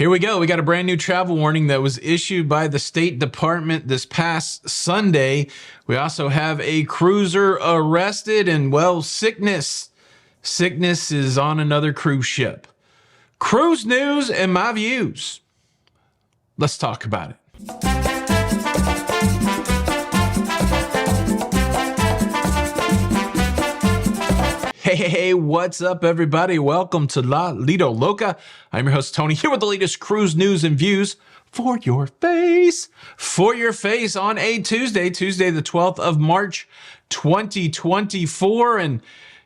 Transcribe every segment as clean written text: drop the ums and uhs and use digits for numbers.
Here we go. We got a brand new travel warning that was issued by the State Department this past Sunday. We also have a cruiser arrested and, well, sickness. Sickness is on another cruise ship. Cruise news and my views. Let's talk about it. Hey, what's up, everybody? Welcome to La Lido Loca. I'm your host, Tony, here with the latest cruise news and views for your face. For your face on a Tuesday the 12th of March, 2024. And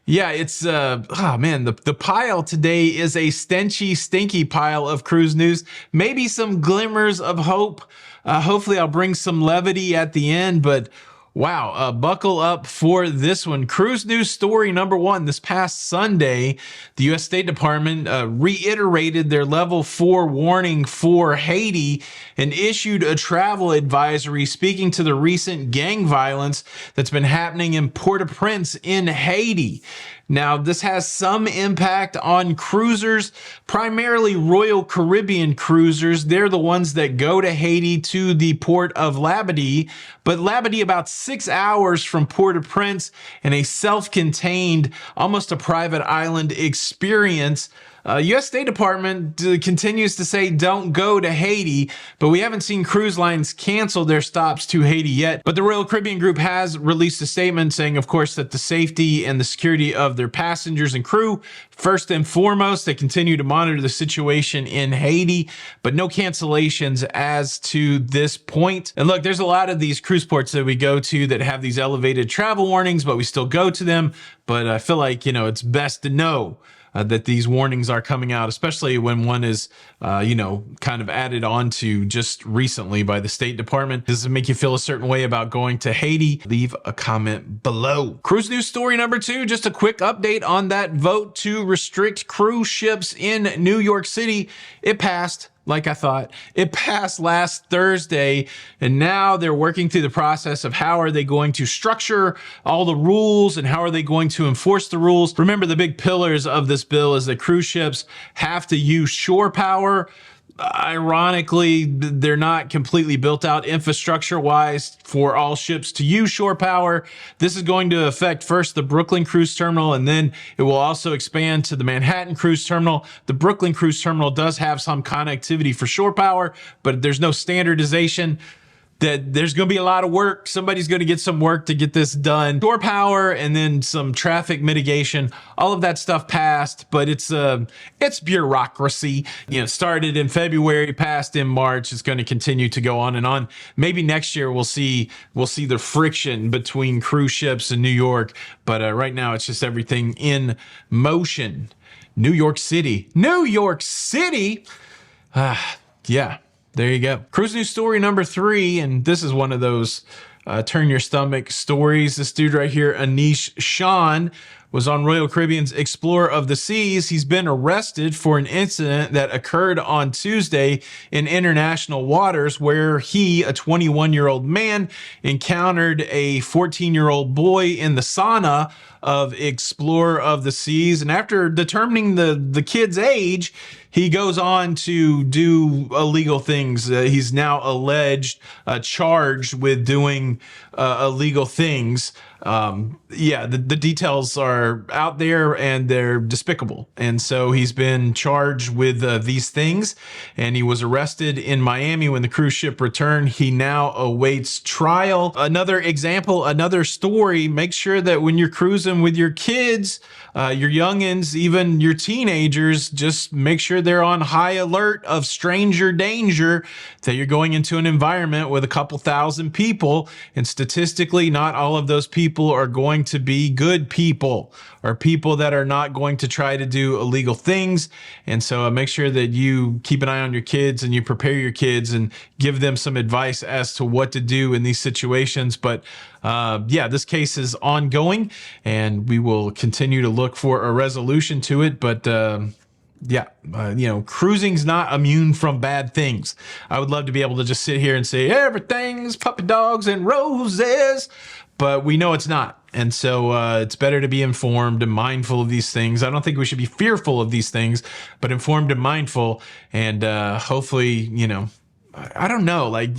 yeah, it's, the pile today is a stinky pile of cruise news. Maybe some glimmers of hope. Hopefully I'll bring some levity at the end, but wow, buckle up for this one. Cruise news story number one. This past Sunday, the U.S. State Department reiterated their level 4 warning for Haiti and issued a travel advisory speaking to the recent gang violence that's been happening in Port-au-Prince in Haiti. Now, this has some impact on cruisers, primarily Royal Caribbean cruisers. They're the ones that go to Haiti to the port of Labadee, but Labadee about 6 hours from Port-au-Prince and a self-contained, almost a private island experience. U.S. State Department continues to say don't go to Haiti, but we haven't seen cruise lines cancel their stops to Haiti yet. But the Royal Caribbean Group has released a statement saying, of course, that the safety and the security of their passengers and crew, first and foremost, they continue to monitor the situation in Haiti, but no cancellations as to this point. And look, there's a lot of these cruise ports that we go to that have these elevated travel warnings, but we still go to them. But I feel like, it's best to know that these warnings are coming out, especially when one is, kind of added on to just recently by the State Department. Does it make you feel a certain way about going to Haiti? Leave a comment below. Cruise news story number 2, just a quick update on that vote to restrict cruise ships in New York City. It passed. Like I thought. It passed last Thursday, and now they're working through the process of how are they going to structure all the rules and how are they going to enforce the rules. Remember, the big pillars of this bill is that cruise ships have to use shore power. Ironically, they're not completely built out infrastructure-wise for all ships to use shore power. This is going to affect first the Brooklyn Cruise Terminal, and then it will also expand to the Manhattan Cruise Terminal. The Brooklyn Cruise Terminal does have some connectivity for shore power, but there's no standardization. That there's going to be a lot of work. Somebody's going to get some work to get this done. Shore power and then some traffic mitigation. All of that stuff passed, but it's bureaucracy. Started in February, passed in March. It's going to continue to go on and on. Maybe next year we'll see the friction between cruise ships in New York, but right now it's just everything in motion. New York City. Yeah. There you go. Cruise news story number 3, and this is one of those turn your stomach stories. This dude right here, Anish Sean, was on Royal Caribbean's Explorer of the Seas. He's been arrested for an incident that occurred on Tuesday in international waters where he, a 21-year-old man, encountered a 14-year-old boy in the sauna of Explorer of the Seas. And after determining the kid's age, he goes on to do illegal things. He's now charged with doing illegal things. The details are out there and they're despicable. And so he's been charged with these things, and he was arrested in Miami when the cruise ship returned. He now awaits trial. Another example, another story. Make sure that when you're cruising with your kids, your youngins, even your teenagers, just make sure they're on high alert of stranger danger, that you're going into an environment with a couple thousand people, and statistically not all of those people are going to be good people or people that are not going to try to do illegal things. And so make sure that you keep an eye on your kids and you prepare your kids and give them some advice as to what to do in these situations. But this case is ongoing and we will continue to look for a resolution to it. But cruising's not immune from bad things. I would love to be able to just sit here and say everything's puppy dogs and roses, but we know it's not. And so it's better to be informed and mindful of these things. I don't think we should be fearful of these things, but informed and mindful. And hopefully, you know, I don't know, like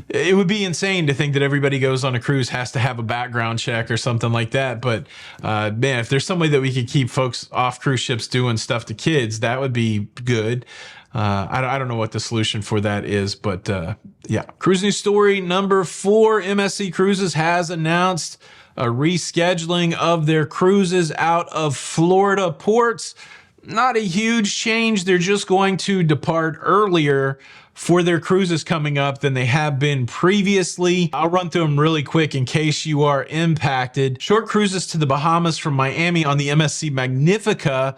it would be insane to think that everybody goes on a cruise has to have a background check or something like that. But man, if there's some way that we could keep folks off cruise ships doing stuff to kids, that would be good. I don't know what the solution for that is, but yeah. Cruise news story number 4, MSC Cruises has announced a rescheduling of their cruises out of Florida ports. Not a huge change. They're just going to depart earlier for their cruises coming up than they have been previously. I'll run through them really quick in case you are impacted. Short cruises to the Bahamas from Miami on the MSC Magnifica.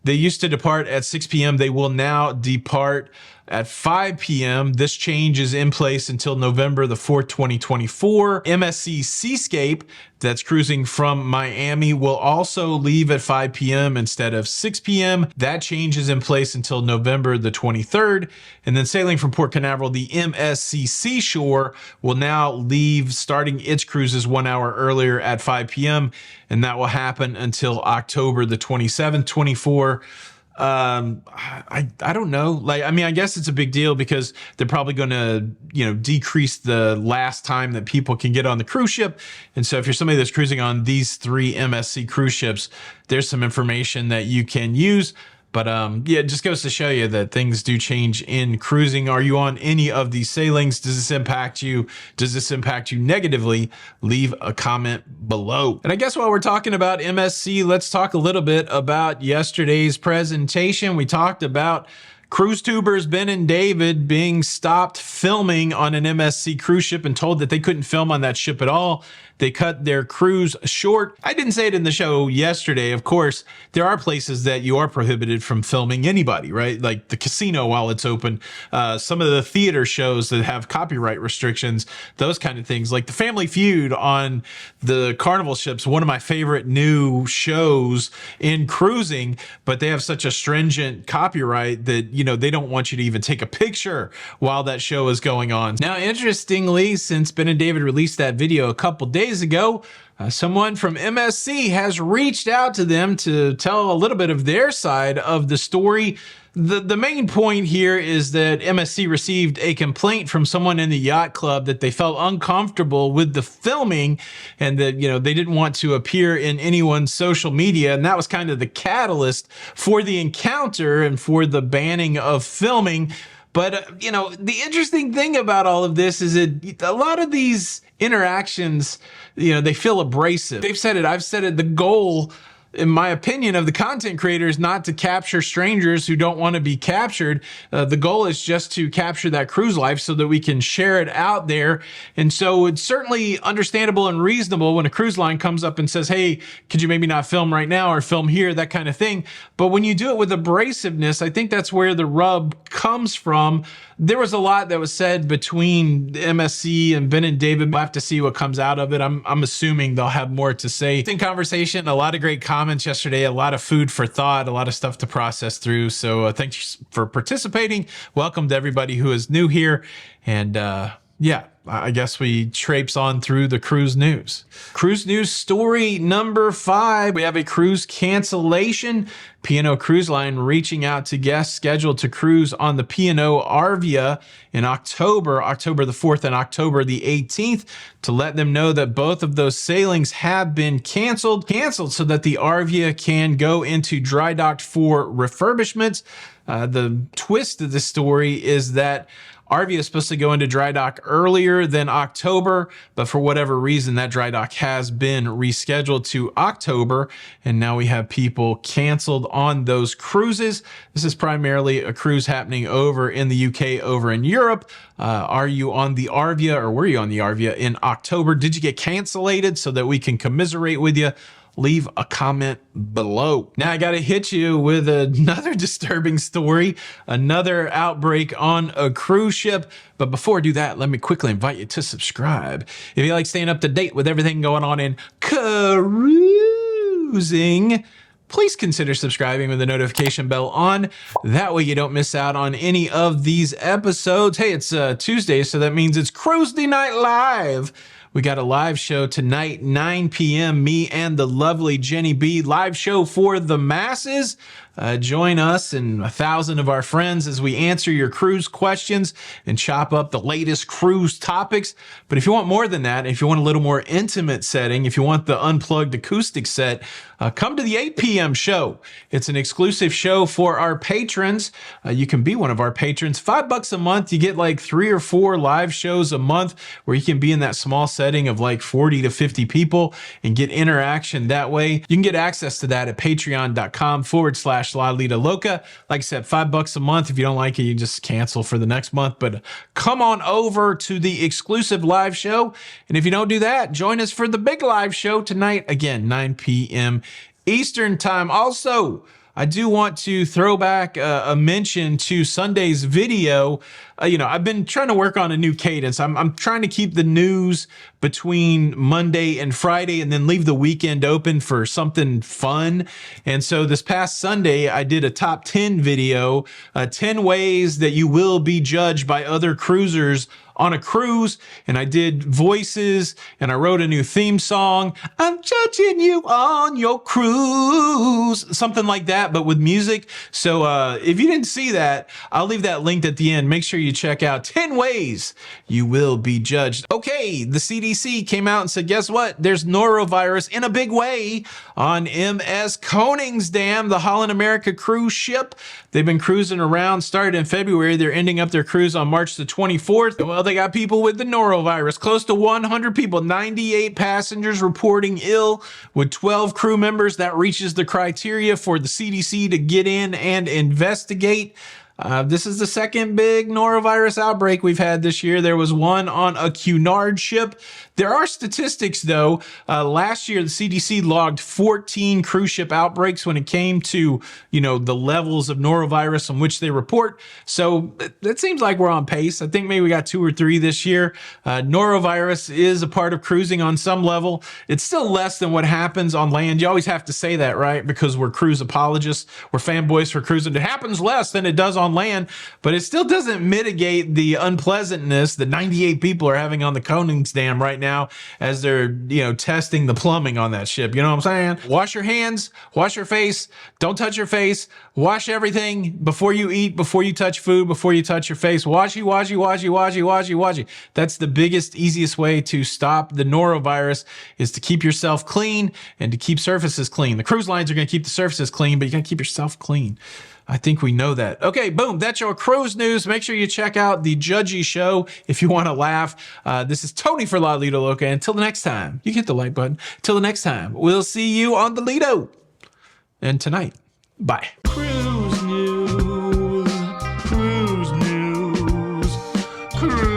They used to depart at 6 p.m. They will now depart at 5 p.m. This change is in place until November the 4th, 2024. MSC Seascape, that's cruising from Miami, will also leave at 5 p.m. instead of 6 p.m. That change is in place until November the 23rd. And then sailing from Port Canaveral, the MSC Seashore will now leave, starting its cruises 1 hour earlier at 5 p.m. And that will happen until October the 27th, 24. I don't know. Like, I mean, I guess it's a big deal because they're probably going to, you know, decrease the last time that people can get on the cruise ship. And so if you're somebody that's cruising on these 3 MSC cruise ships, there's some information that you can use. But yeah, it just goes to show you that things do change in cruising. Are you on any of these sailings? Does this impact you? Does this impact you negatively? Leave a comment below. And I guess while we're talking about MSC, let's talk a little bit about yesterday's presentation. We talked about cruise tubers Ben and David being stopped filming on an MSC cruise ship and told that they couldn't film on that ship at all. They cut their cruise short. I didn't say it in the show yesterday. Of course, there are places that you are prohibited from filming anybody, right? Like the casino while it's open, some of the theater shows that have copyright restrictions, those kind of things. Like the Family Feud on the Carnival ships, one of my favorite new shows in cruising, but they have such a stringent copyright that, you know, they don't want you to even take a picture while that show is going on. Now, interestingly, since Ben and David released that video a couple days ago, someone from MSC has reached out to them to tell a little bit of their side of the story. The main point here is that MSC received a complaint from someone in the yacht club that they felt uncomfortable with the filming and that, you know, they didn't want to appear in anyone's social media. And that was kind of the catalyst for the encounter and for the banning of filming. But, you know, the interesting thing about all of this is that a lot of these interactions, you know, they feel abrasive. They've said it, I've said it, the goal, in my opinion, of the content creator is not to capture strangers who don't want to be captured. The goal is just to capture that cruise life so that we can share it out there. And so it's certainly understandable and reasonable when a cruise line comes up and says, hey, could you maybe not film right now or film here, that kind of thing. But when you do it with abrasiveness, I think that's where the rub comes from. There was a lot that was said between MSC and Ben and David. We'll have to see what comes out of it. I'm assuming they'll have more to say. In conversation, a lot of great comments yesterday, a lot of food for thought, a lot of stuff to process through. So thanks for participating. Welcome to everybody who is new here. And yeah, I guess we traipse on through the cruise news. Cruise news story number 5. We have a cruise cancellation. P&O Cruise Line reaching out to guests scheduled to cruise on the P&O Arvia in October the 4th and October the 18th, to let them know that both of those sailings have been canceled so that the Arvia can go into dry dock for refurbishment. The twist of the story is that Arvia is supposed to go into dry dock earlier than October, but for whatever reason, that dry dock has been rescheduled to October, and now we have people canceled on those cruises. This is primarily a cruise happening over in the UK, over in Europe. Are you on the Arvia, or were you on the Arvia in October? Did you get cancellated so that we can commiserate with you? Leave a comment below. Now I got to hit you with another disturbing story, another outbreak on a cruise ship. But before I do that, let me quickly invite you to subscribe. If you like staying up to date with everything going on in cruising, please consider subscribing with the notification bell on. That way you don't miss out on any of these episodes. Hey, it's Tuesday, so that means it's Cruise Night Live, We got a live show tonight, 9 p.m. Me and the lovely Jenny B. Live show for the masses. Join us and 1,000 of our friends as we answer your cruise questions and chop up the latest cruise topics. But if you want more than that, if you want a little more intimate setting, if you want the unplugged acoustic set, come to the 8 p.m. show. It's an exclusive show for our patrons. You can be one of our patrons. $5 a month. You get like 3 or 4 live shows a month where you can be in that small setting of like 40 to 50 people and get interaction that way. You can get access to that at patreon.com/LaLitaLoca. Like I said, $5 a month. If you don't like it, you just cancel for the next month. But come on over to the exclusive live show. And if you don't do that, join us for the big live show tonight. Again, 9 p.m. Eastern time. Also, I do want to throw back a mention to Sunday's video. I've been trying to work on a new cadence. I'm trying to keep the news between Monday and Friday and then leave the weekend open for something fun. And so this past Sunday, I did a top 10 video, 10 ways that you will be judged by other cruisers on a cruise, and I did voices and I wrote a new theme song. I'm judging you on your cruise, something like that, but with music. So if you didn't see that, I'll leave that linked at the end. Make sure you check out 10 ways you will be judged. Okay, the CDC came out and said, guess what? There's norovirus in a big way on MS Koningsdam, the Holland America cruise ship. They've been cruising around, started in February. They're ending up their cruise on March the 24th. Well, they got people with the norovirus, close to 100 people, 98 passengers reporting ill with 12 crew members. That reaches the criteria for the CDC to get in and investigate. This is the second big norovirus outbreak we've had this year. There was one on a Cunard ship. There are statistics, though. Last year, the CDC logged 14 cruise ship outbreaks when it came to, the levels of norovirus on which they report. So it seems like we're on pace. I think maybe we got 2 or 3 this year. Norovirus is a part of cruising on some level. It's still less than what happens on land. You always have to say that, right? Because we're cruise apologists. We're fanboys for cruising. It happens less than it does on land, but it still doesn't mitigate the unpleasantness that 98 people are having on the Koningsdam right now as they're, testing the plumbing on that ship. You know what I'm saying? Wash your hands, wash your face, don't touch your face, wash everything before you eat, before you touch food, before you touch your face. Washy, washy, washy, washy, washy, washy. That's the biggest, easiest way to stop the norovirus is to keep yourself clean and to keep surfaces clean. The cruise lines are going to keep the surfaces clean, but you got to keep yourself clean. I think we know that. Okay, boom. That's your cruise news. Make sure you check out the Judgy Show if you want to laugh. This is Tony for La Lita Loca. Until the next time, you hit the like button. Till the next time, we'll see you on the Lido. And tonight, bye. Cruise news, cruise news, cruise.